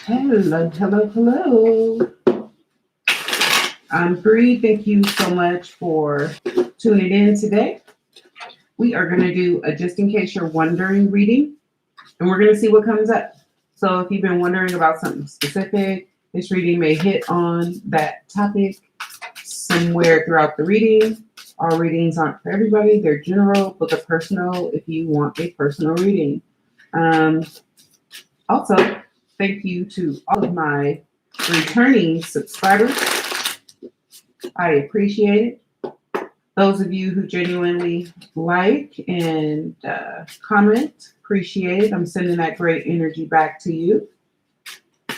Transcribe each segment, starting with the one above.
Hello, hello, hello. I'm Bree. Thank you so much for tuning in today. We are going to do a just in case you're wondering reading, and we're going to see what comes up. So if you've been wondering about something specific, this reading may hit on that topic somewhere throughout the reading. All readings aren't for everybody, they're general, but they're personal if you want a personal reading. Also, thank you to all of my returning subscribers. I appreciate it. Those of you who genuinely like and comment, appreciate it. I'm sending that great energy back to you.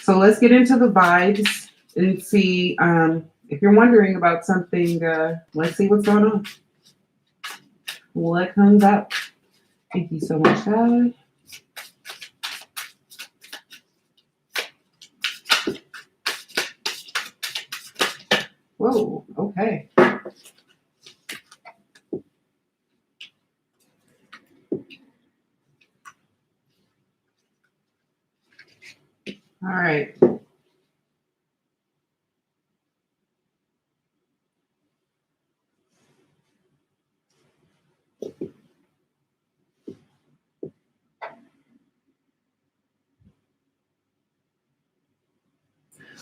So let's get into the vibes and see if you're wondering about something. Let's see what's going on. What comes up? Thank you so much, God. Whoa, okay. All right.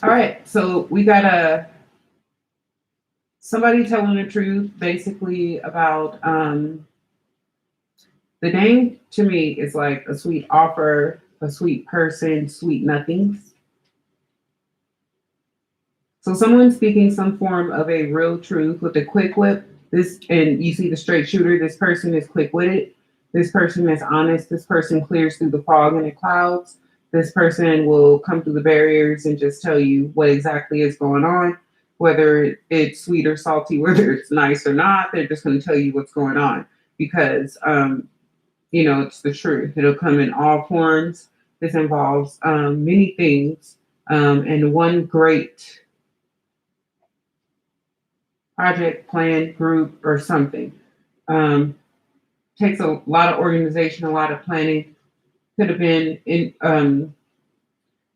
All right, so we got somebody telling the truth basically about the name to me is like a sweet offer, a sweet person, sweet nothings. So someone's speaking some form of a real truth with a quick whip. This, and you see the straight shooter, this person is quick-witted. This person is honest. This person clears through the fog and the clouds. This person will come through the barriers and just tell you what exactly is going on, whether it's sweet or salty, whether it's nice or not. They're just going to tell you what's going on because, it's the truth. It'll come in all forms. This involves many things and one great project, plan, group, or something. Takes a lot of organization, a lot of planning. Could have been in.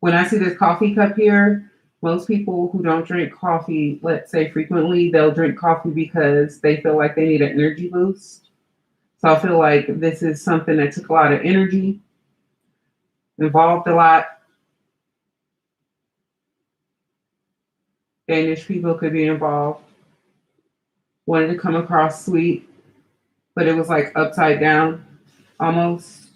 When I see this coffee cup here, most people who don't drink coffee, let's say frequently, they'll drink coffee because they feel like they need an energy boost. So I feel like this is something that took a lot of energy, involved a lot. Danish people could be involved. Wanted to come across sweet, but it was like upside down almost.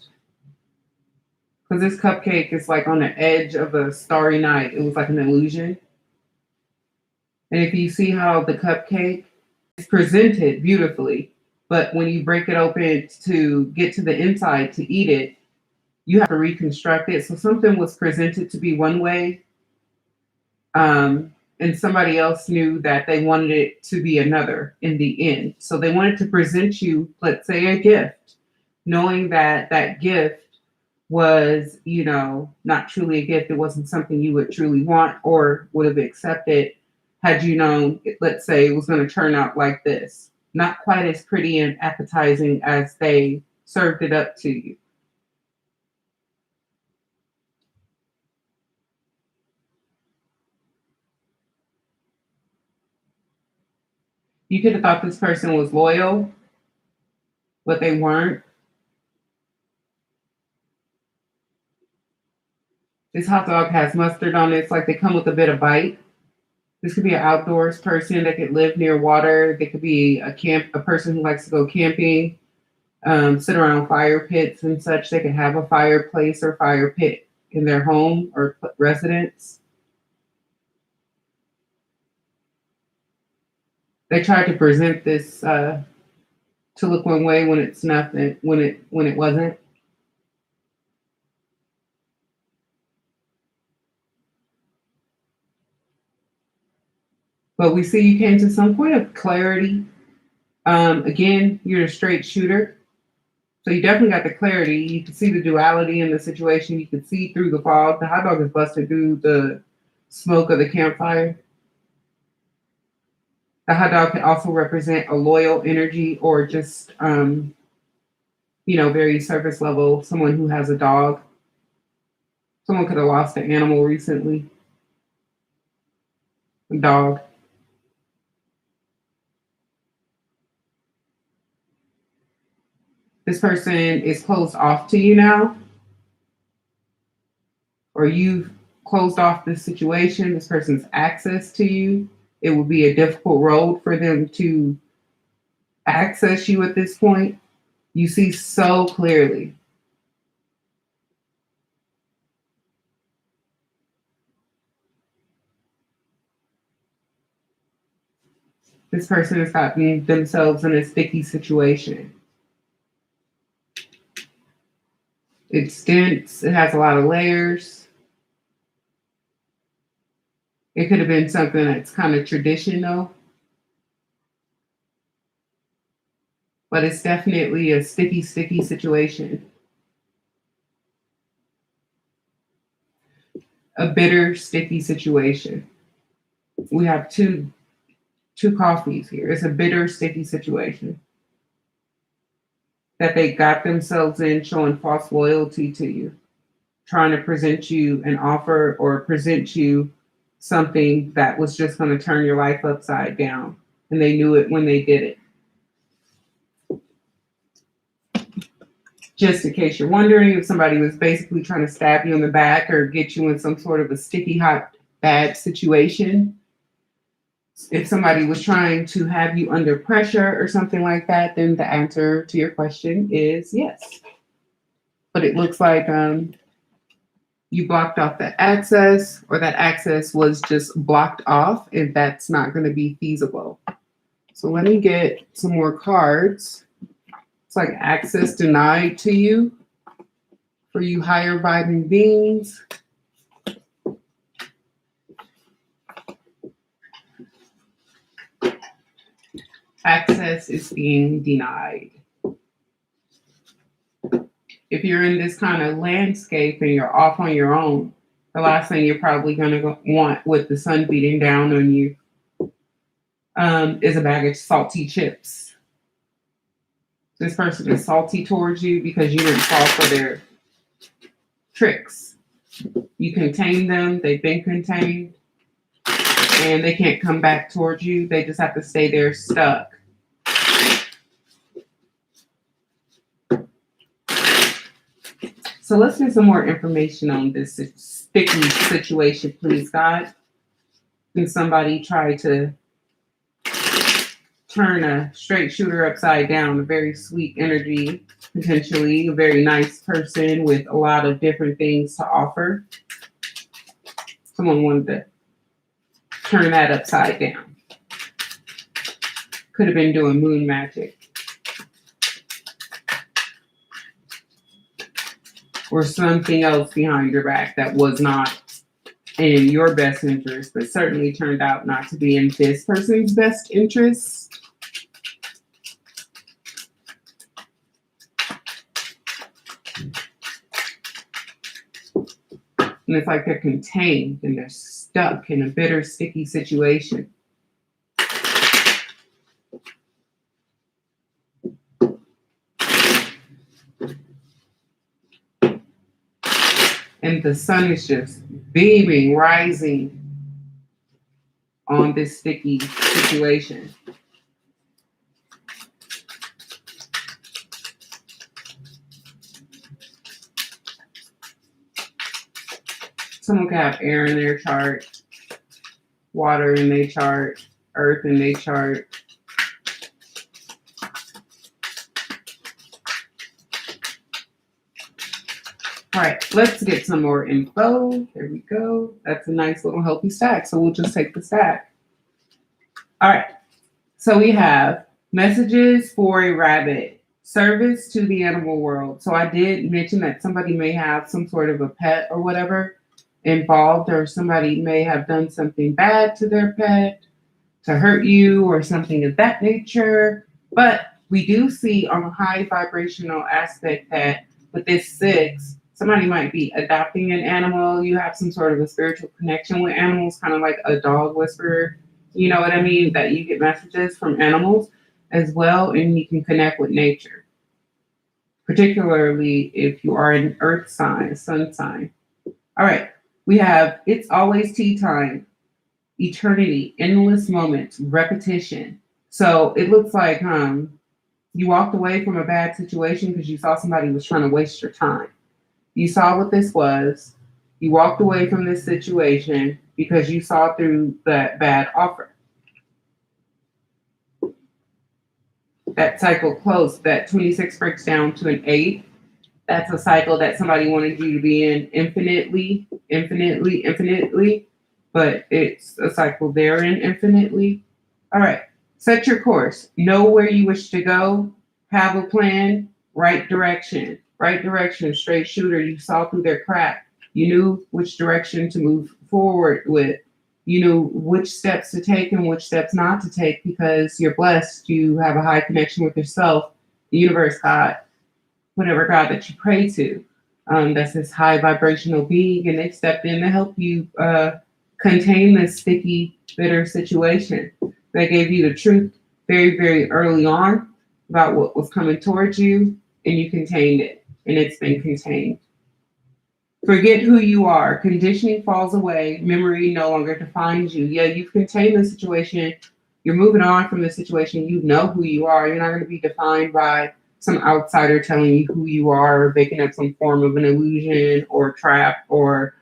Because this cupcake is like on the edge of a starry night. It was like an illusion. And if you see how the cupcake is presented beautifully, but when you break it open to get to the inside to eat it, you have to reconstruct it. So something was presented to be one way, and somebody else knew that they wanted it to be another in the end. So they wanted to present you, let's say, a gift, knowing that that gift was, not truly a gift. It wasn't something you would truly want or would have accepted had you known, let's say, it was going to turn out like this. Not quite as pretty and appetizing as they served it up to you. You could have thought this person was loyal, but they weren't. This hot dog has mustard on it. It's like they come with a bit of bite. This could be an outdoors person that could live near water. They could be a person who likes to go camping, sit around fire pits and such. They could have a fireplace or fire pit in their home or residence. They tried to present this to look one way when it's nothing, when it wasn't. But we see you came to some point of clarity. Again, you're a straight shooter. So you definitely got the clarity. You can see the duality in the situation. You can see through the fog. The hot dog is busted through the smoke of the campfire. The hot dog can also represent a loyal energy or just, very surface level, someone who has a dog. Someone could have lost an animal recently. A dog. This person is closed off to you now, or you've closed off this situation. This person's access to you. It would be a difficult road for them to access you at this point. You see so clearly. This person has gotten themselves in a sticky situation. It's dense, it has a lot of layers. It could have been something that's kind of traditional, but it's definitely a sticky situation. A bitter, sticky situation. We have two coffees here. It's a bitter, sticky situation that they got themselves in, showing false loyalty to you, trying to present you an offer or present you something that was just going to turn your life upside down. And they knew it when they did it. Just in case you're wondering, if somebody was basically trying to stab you in the back or get you in some sort of a sticky, hot, bad situation, if somebody was trying to have you under pressure or something like that, then the answer to your question is yes. But it looks like you blocked off that access, or that access was just blocked off, and that's not going to be feasible. So let me get some more cards. It's like access denied to you for you higher vibing beings. Access is being denied. If you're in this kind of landscape and you're off on your own, the last thing you're probably going to want with the sun beating down on you is a bag of salty chips. This person is salty towards you because you didn't fall for their tricks. You contained them, they've been contained, and they can't come back towards you. They just have to stay there stuck. So let's get some more information on this sticky situation, please, God. Can somebody try to turn a straight shooter upside down? A very sweet energy, potentially a very nice person with a lot of different things to offer. Someone wanted to turn that upside down. Could have been doing moon magic. Or something else behind your back that was not in your best interest, but certainly turned out not to be in this person's best interest. And it's like they're contained and they're stuck in a bitter, sticky situation. And the sun is just beaming, rising on this sticky situation. Someone could have air in their chart, water in their chart, earth in their chart. All right, let's get some more info. There we go. That's a nice little healthy stack. So we'll just take the stack. All right, so we have messages for a rabbit, service to the animal world. So I did mention that somebody may have some sort of a pet or whatever involved, or somebody may have done something bad to their pet to hurt you or something of that nature. But we do see on a high vibrational aspect that with this 6, somebody might be adopting an animal. You have some sort of a spiritual connection with animals, kind of like a dog whisperer. You know what I mean? That you get messages from animals as well, and you can connect with nature. Particularly if you are an earth sign, sun sign. All right. We have it's always tea time, eternity, endless moments, repetition. So it looks like you walked away from a bad situation because you saw somebody was trying to waste your time. You saw what this was. You walked away from this situation because you saw through that bad offer. That cycle closed. That 26 breaks down to an 8. That's a cycle that somebody wanted you to be in infinitely, infinitely, infinitely, but it's a cycle they're in infinitely. All right. Set your course. Know where you wish to go. Have a plan. Right direction. Right direction. Straight shooter. You saw through their crap. You knew which direction to move forward with. You knew which steps to take and which steps not to take because you're blessed. You have a high connection with yourself, the universe, God, whatever God that you pray to. That's this high vibrational being, and they stepped in to help you contain this sticky, bitter situation. They gave you the truth very, very early on about what was coming towards you, and you contained it, and it's been contained. Forget who you are. Conditioning falls away. Memory no longer defines you. Yeah, you've contained the situation. You're moving on from the situation. You know who you are. You're not going to be defined by some outsider telling you who you are or making up some form of an illusion or trap or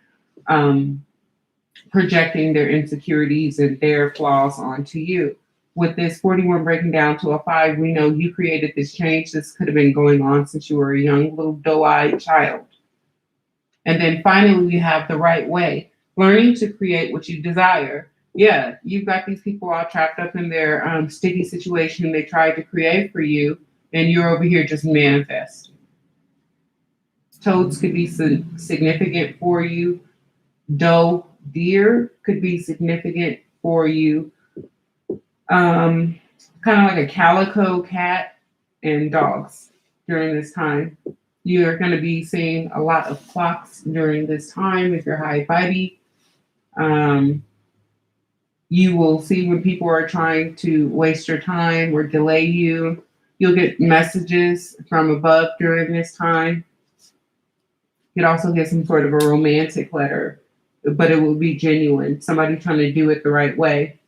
projecting their insecurities and their flaws onto you. With this 41 breaking down to a 5, we know you created this change. This could have been going on since you were a young little doe-eyed child. And then finally, we have the right way, learning to create what you desire. Yeah, you've got these people all trapped up in their sticky situation they tried to create for you, and you're over here just manifesting. Toads could be significant for you. Doe, deer could be significant for you. Kind of like a calico cat and dogs during this time. You're going to be seeing a lot of clocks during this time if you're high vibey. You will see when people are trying to waste your time or delay you. You'll get messages from above during this time. You'd also get some sort of a romantic letter, but it will be genuine. Somebody trying to do it the right way.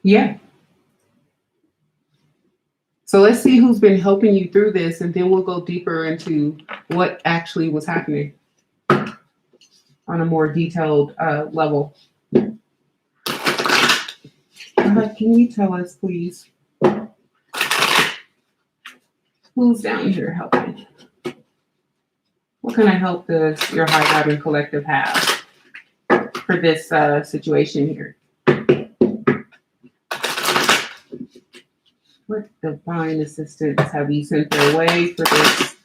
Yeah. So let's see who's been helping you through this, and then we'll go deeper into what actually was happening on a more detailed level. Can you tell us, please, who's down here helping? What kind of help does your high vibing collective have for this situation here? What divine assistance have you sent their way for this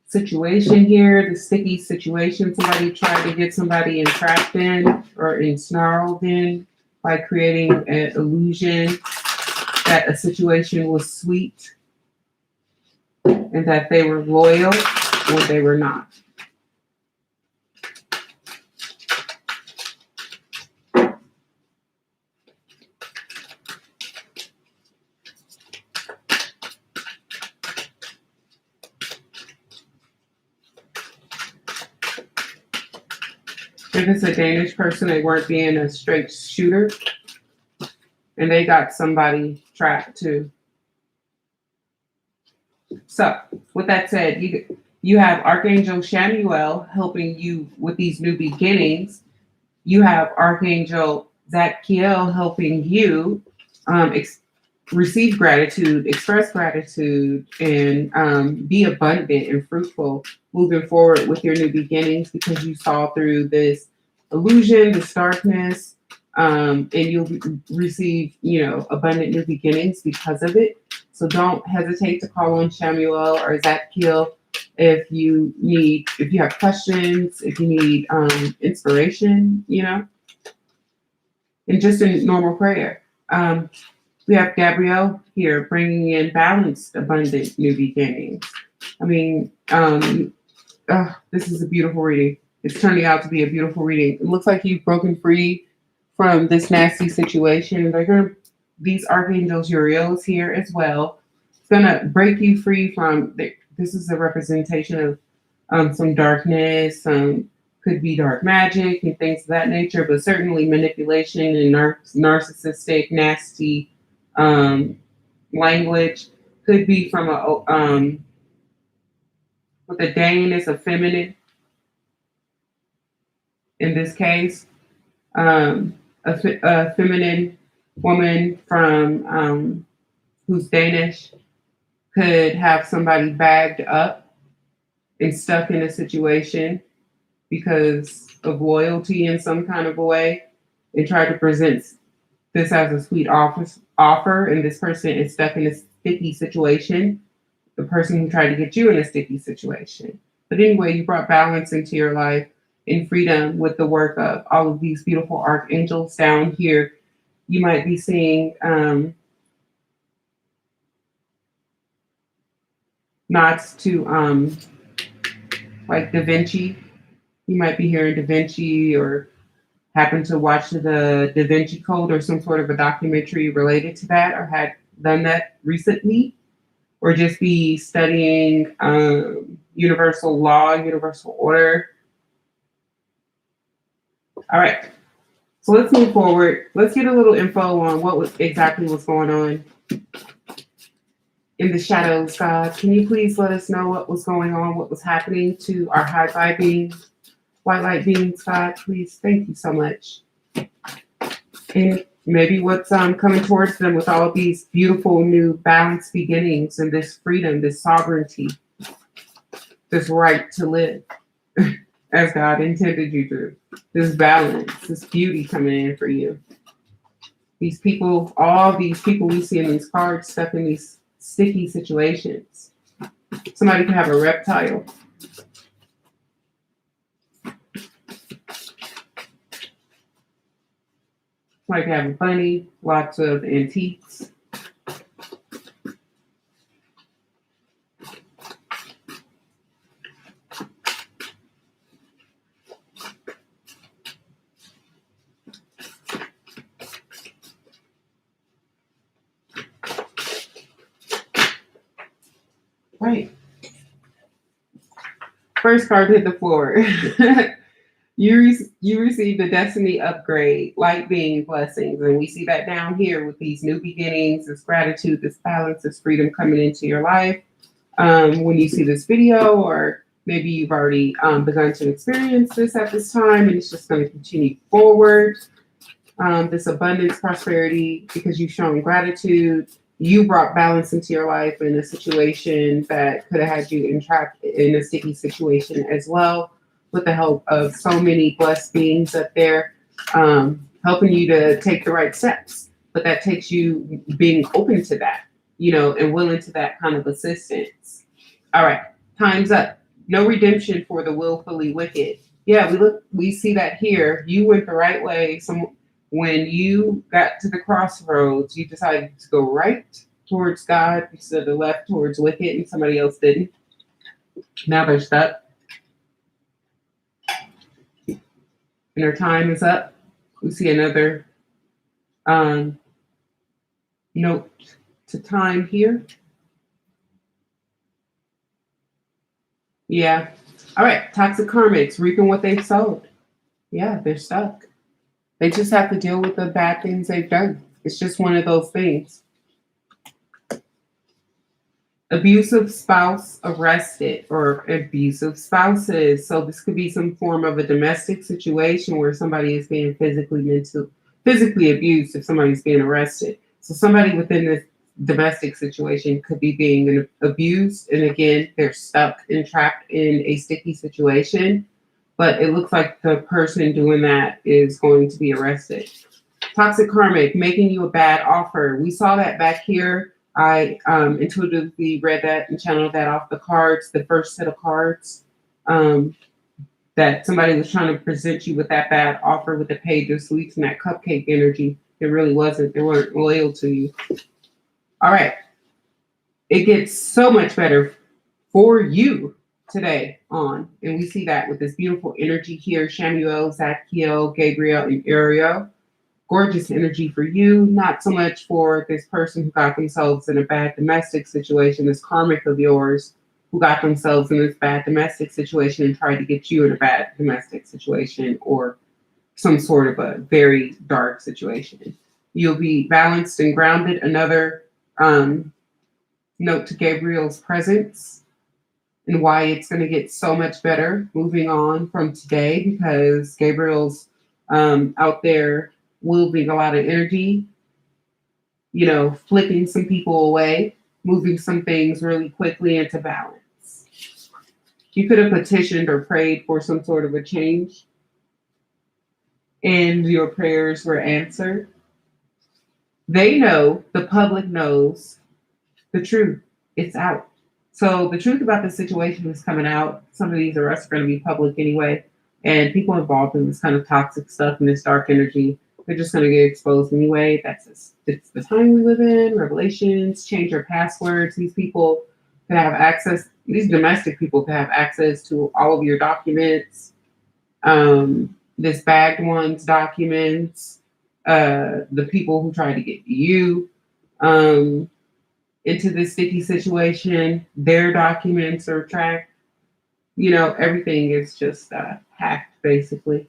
situation here, the sticky situation somebody tried to get somebody entrapped in or ensnarled in by creating an illusion that a situation was sweet and that they were loyal when they were not. If it's a Danish person, they weren't being a straight shooter, and they got somebody trapped too. So, with that said, you have Archangel Shamuel helping you with these new beginnings. You have Archangel Zadkiel helping you receive gratitude, express gratitude, and be abundant and fruitful moving forward with your new beginnings because you saw through this illusion, this darkness, and you'll receive, abundant new beginnings because of it. So don't hesitate to call on Shamuel or Zadkiel if you have questions, if you need inspiration, and just a normal prayer. We have Gabrielle here bringing in balanced, abundant new beginnings. I mean, this is a beautiful reading. It's turning out to be a beautiful reading. It looks like you've broken free from this nasty situation. These archangels Uriel is here as well. It's gonna break you free from. This is a representation of some darkness, could be dark magic and things of that nature, but certainly manipulation and narcissistic, nasty language could be from with a Dane is a feminine in this case, a feminine woman from who's Danish could have somebody bagged up and stuck in a situation because of loyalty in some kind of a way and try to present this as a sweet offer, and this person is stuck in a sticky situation, the person who tried to get you in a sticky situation. But anyway, you brought balance into your life and freedom with the work of all of these beautiful archangels down here. You might be seeing nods to like Da Vinci. You might be hearing Da Vinci or happen to watch the Da Vinci Code or some sort of a documentary related to that, or had done that recently, or just be studying universal law, universal order. All right, so let's move forward. Let's get a little info on what exactly was going on in the shadows, God. Can you please let us know what was going on, what was happening to our high vibe beings, white light beings, God, please? Thank you so much. And maybe what's coming towards them with all of these beautiful new balanced beginnings and this freedom, this sovereignty, this right to live as God intended you to. This balance, this beauty coming in for you. These people, all these people we see in these cards stuck in these sticky situations. Somebody could have a reptile. Somebody could have a bunny, lots of antiques. Right. First card hit the floor. You received a destiny upgrade, light being blessings. And we see that down here with these new beginnings, this gratitude, this balance, this freedom coming into your life. When you see this video, or maybe you've already begun to experience this at this time, and it's just going to continue forward. This abundance, prosperity, because you've shown gratitude. You brought balance into your life in a situation that could have had you entrapped in a sticky situation as well, with the help of so many blessed beings up there, helping you to take the right steps. But that takes you being open to that, and willing to that kind of assistance. All right, time's up. No redemption for the willfully wicked. Yeah, we see that here. You went the right way. When you got to the crossroads, you decided to go right towards God instead of left towards wicked, and somebody else didn't. Now they're stuck. And their time is up. We see another note to time here. Yeah. All right. Toxic karmics, reaping what they've sowed. Yeah, they're stuck. They just have to deal with the bad things they've done. It's just one of those things. Abusive spouse arrested, or abusive spouses. So this could be some form of a domestic situation where somebody is being physically abused if somebody's being arrested. So somebody within this domestic situation could be being abused. And again, they're stuck and trapped in a sticky situation. But it looks like the person doing that is going to be arrested. Toxic karmic, making you a bad offer. We saw that back here. I intuitively read that and channeled that off the cards, the first set of cards, that somebody was trying to present you with that bad offer with the page of sweets and that cupcake energy. It really wasn't. They weren't loyal to you. All right. It gets so much better for you today on, and we see that with this beautiful energy here, Shamuel, Zadkiel, Gabriel, and Uriel. Gorgeous energy for you, not so much for this person who got themselves in a bad domestic situation, this karmic of yours who got themselves in this bad domestic situation and tried to get you in a bad domestic situation or some sort of a very dark situation. You'll be balanced and grounded. Another note to Gabriel's presence and why it's going to get so much better moving on from today, because Gabriel's out there wielding a lot of energy, you know, flipping some people away, moving some things really quickly into balance. You could have petitioned or prayed for some sort of a change, and your prayers were answered. They know, the public knows the truth. It's out. So the truth about the situation is coming out. Some of these arrests are going to be public anyway. And people involved in this kind of toxic stuff and this dark energy, they're just going to get exposed anyway. It's the time we live in. Revelations, change your passwords. These people can have access. These domestic people can have access to all of your documents. This bagged one's documents. The people who try to get you into this sticky situation, their documents are tracked. You know, everything is just hacked, basically.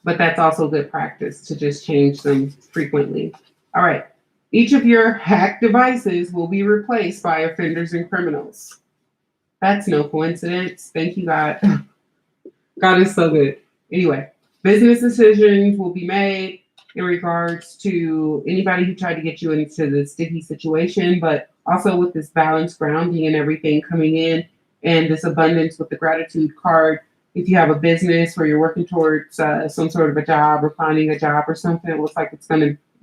But that's also good practice to just change them frequently. All right. Each of your hacked devices will be replaced by offenders and criminals. That's no coincidence. Thank you, God. God is so good. Anyway, business decisions will be made in regards to anybody who tried to get you into the sticky situation, but also with this balance, grounding, and everything coming in, and this abundance with the gratitude card. If you have a business where you're working towards some sort of a job or finding a job or something, it looks like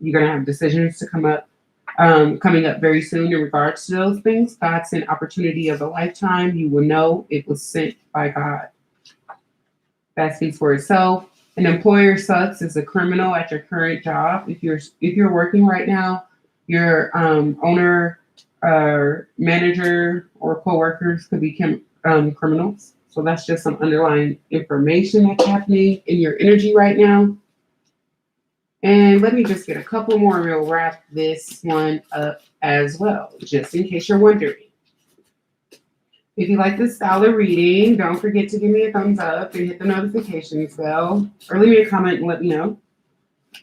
you're gonna have decisions to coming up very soon in regards to those things. God sent opportunity of a lifetime. You will know it was sent by God. That speaks for itself. An employer sucks is a criminal at your current job. If you're working right now, your owner, manager, or coworkers could be criminals. So that's just some underlying information that's happening in your energy right now. And let me just get a couple more, and we'll wrap this one up as well, just in case you're wondering. If you like this style of reading, don't forget to give me a thumbs up and hit the notifications bell, or leave me a comment and let me know.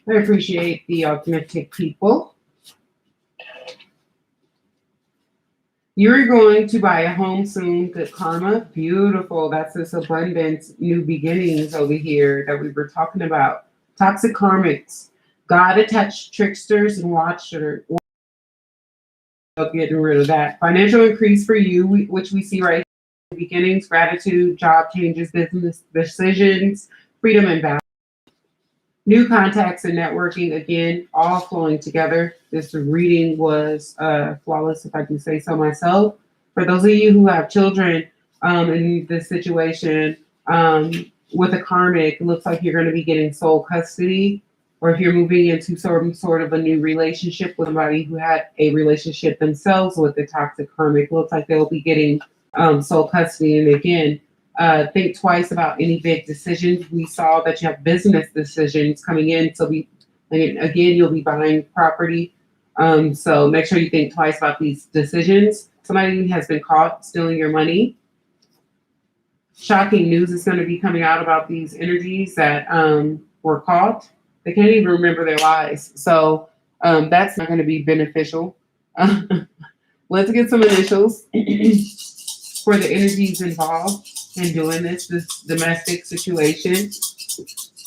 I appreciate the authentic people. You're going to buy a home soon. Good karma. Beautiful. That's this abundance, new beginnings over here that we were talking about. Toxic karmics. God-attached tricksters and watchers. Getting rid of that. Financial increase for you, which we see right here. Beginnings, gratitude, job changes, business decisions, freedom and balance. New contacts and networking, again, all flowing together. This reading was flawless, if I do say so myself. For those of you who have children in this situation, with a karmic, it looks like you're going to be getting sole custody. Or if you're moving into some sort of a new relationship with somebody who had a relationship themselves with the toxic karmic, looks like they'll be getting sole custody. And again, think twice about any big decisions. We saw that you have business decisions coming in. So you'll be buying property. So make sure you think twice about these decisions. Somebody has been caught stealing your money. Shocking news is going to be coming out about these energies that were caught. They can't even remember their lies. So that's not going to be beneficial. Let's get some initials for the energies involved in doing this domestic situation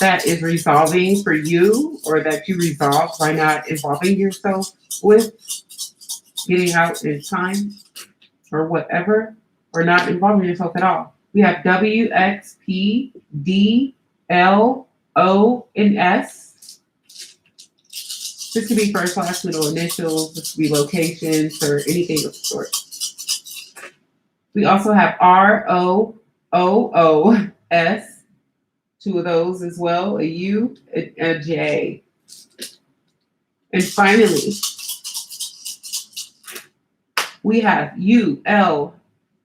that is resolving for you, or that you resolve by not involving yourself with, getting out in time or whatever, or not involving yourself at all. We have W, X, P, D, L, O, and S. This could be first, last, middle initials. This could be locations or anything of the sort. We also have R, O, O, O, S. Two of those as well, a U, a J. And finally, we have U, L,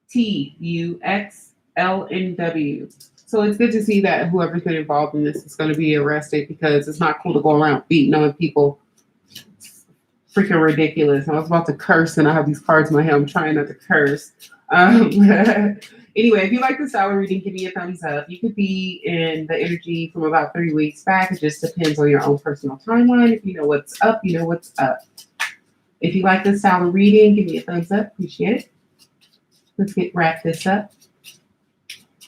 T, U, X, L, and W. So it's good to see that whoever's been involved in this is going to be arrested, because it's not cool to go around beating on people. Freaking ridiculous. I was about to curse and I have these cards in my hand. I'm trying not to curse. Anyway, if you like the style reading, give me a thumbs up. You could be in the energy from about 3 weeks back. It just depends on your own personal timeline. If you know what's up, you know what's up. If you like this style of reading, give me a thumbs up. Appreciate it. Let's wrap this up.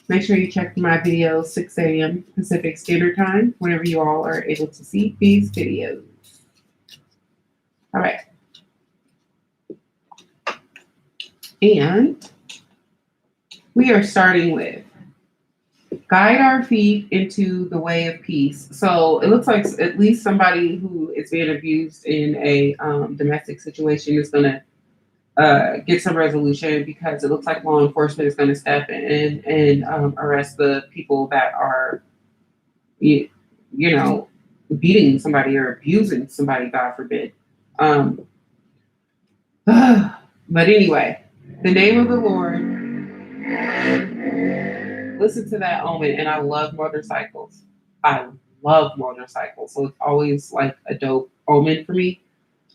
Make sure you check my videos 6 a.m. Pacific Standard Time whenever you all are able to see these videos. All right. And we are starting with guide our feet into the way of peace. So it looks like at least somebody who is being abused in a domestic situation is going to get some resolution, because it looks like law enforcement is going to step in and arrest the people that are, you know, beating somebody or abusing somebody, God forbid. But anyway, the name of the Lord. Listen to that omen, and I love motorcycles. I love motorcycles, so it's always like a dope omen for me.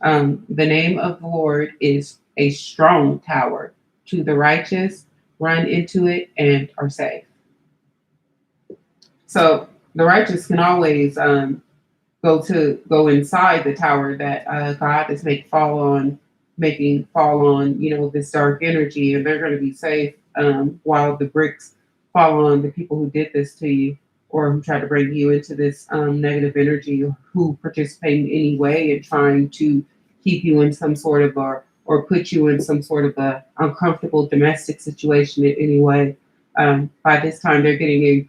The name of the Lord is a strong tower. To the righteous, run into it and are safe. So the righteous can always go inside the tower that God is making fall on, this dark energy, and they're going to be safe while the bricks fall on the people who did this to you, or who tried to bring you into this negative energy, who participate in any way in trying to keep you in some sort of or put you in some sort of a uncomfortable domestic situation in any way. By this time, they're getting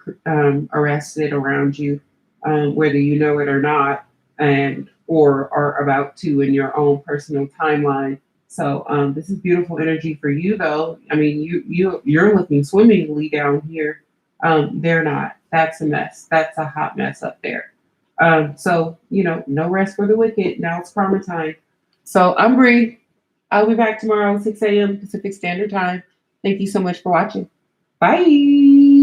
arrested around you, whether you know it or not, or are about to in your own personal timeline. So this is beautiful energy for you, though. I mean, you're looking swimmingly down here. They're not. That's a mess. That's a hot mess up there. So no rest for the wicked. Now it's karma time. So I'm Bree. I'll be back tomorrow, 6 a.m. Pacific Standard Time. Thank you so much for watching. Bye.